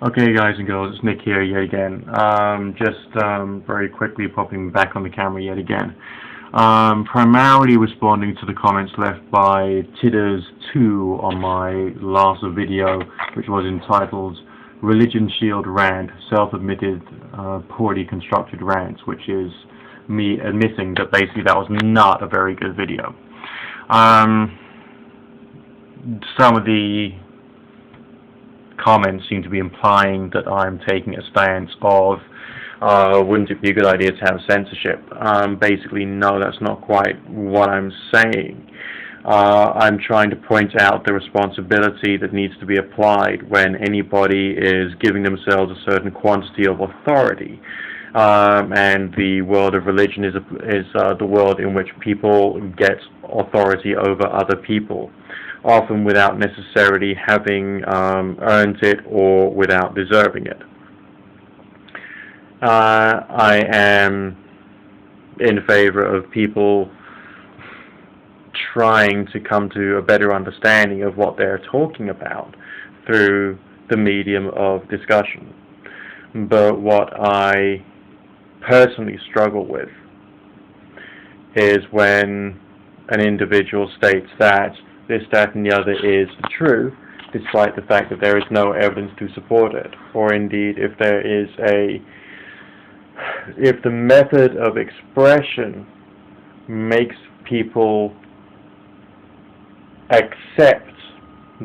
Okay, guys and girls, it's Nick here yet again. Just very quickly popping back on the camera yet again. Primarily responding to the comments left by Tidders2 on my last video, which was entitled Religion Shield Rant, Self-Admitted Poorly Constructed Rant, which is me admitting that basically that was not a very good video. Some of the comments seem to be implying that I'm taking a stance of wouldn't it be a good idea to have censorship? Basically, no, that's not quite what I'm saying. I'm trying to point out the responsibility that needs to be applied when anybody is giving themselves a certain quantity of authority. And the world of religion is the world in which people get authority over other people, often without necessarily having earned it or without deserving it. I am in favor of people trying to come to a better understanding of what they're talking about through the medium of discussion. But what I personally struggle with is when an individual states that this, that, and the other is true, despite the fact that there is no evidence to support it, or indeed if the method of expression makes people accept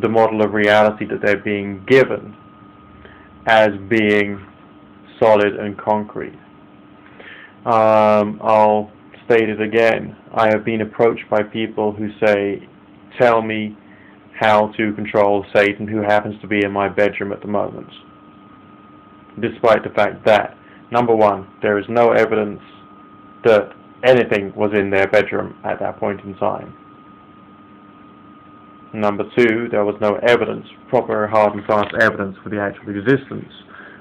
the model of reality that they're being given as being solid and concrete. I'll state it again. I have been approached by people who say, tell me how to control Satan, who happens to be in my bedroom at the moment, despite the fact that, number one, there is no evidence that anything was in their bedroom at that point in time. Number two, there was no evidence, proper hard and fast evidence for the actual existence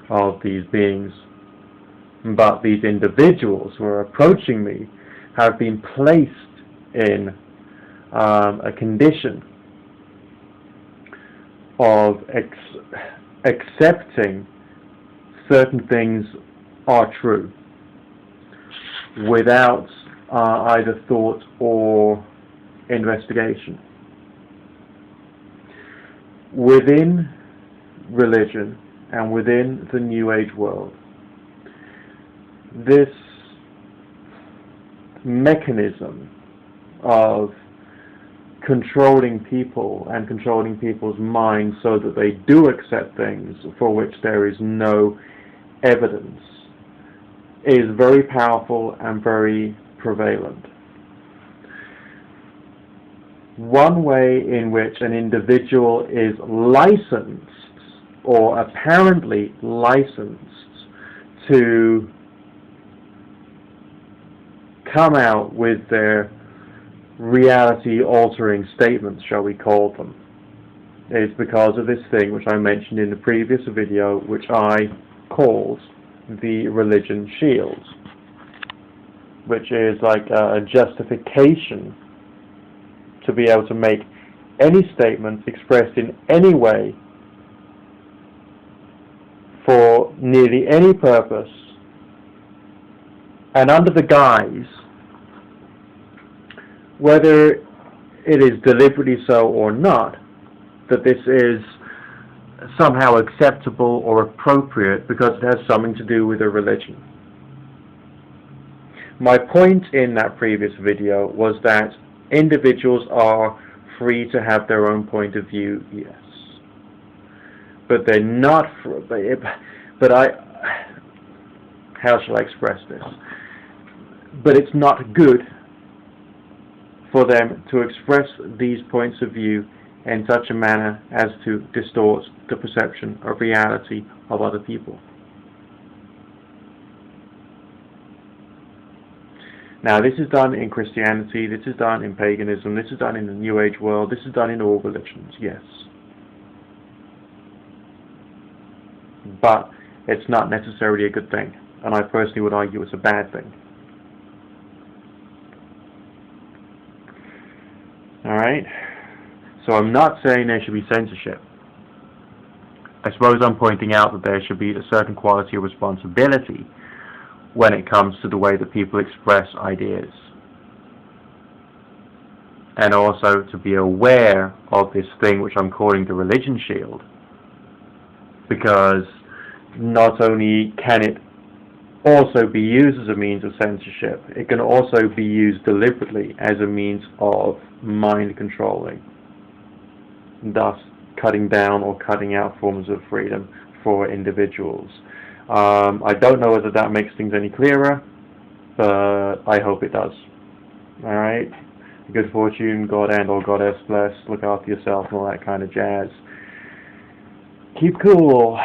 of these beings. But these individuals who are approaching me have been placed in a condition of accepting certain things are true without either thought or investigation. Within religion and within the New Age world, this mechanism of controlling people and controlling people's minds so that they do accept things for which there is no evidence is very powerful and very prevalent. One way in which an individual is licensed or apparently licensed to come out with their reality-altering statements, shall we call them, is because of this thing which I mentioned in the previous video, which I called the religion shield, which is like a justification to be able to make any statement expressed in any way for nearly any purpose and under the guise, whether it is deliberately so or not, that this is somehow acceptable or appropriate because it has something to do with a religion. My point in that previous video was that individuals are free to have their own point of view, yes. But they're not free, how shall I express this? But it's not good for them to express these points of view in such a manner as to distort the perception of reality of other people. Now, this is done in Christianity, this is done in paganism, this is done in the New Age world, this is done in all religions, yes. But it's not necessarily a good thing, and I personally would argue it's a bad thing. Alright? So I'm not saying there should be censorship. I suppose I'm pointing out that there should be a certain quality of responsibility when it comes to the way that people express ideas. And also to be aware of this thing which I'm calling the religion shield. Because not only can it also be used as a means of censorship, it can also be used deliberately as a means of mind controlling, thus cutting down or cutting out forms of freedom for individuals. I don't know whether that makes things any clearer, but I hope it does. Alright? Good fortune, God and or goddess bless, look after yourself and all that kind of jazz. Keep cool.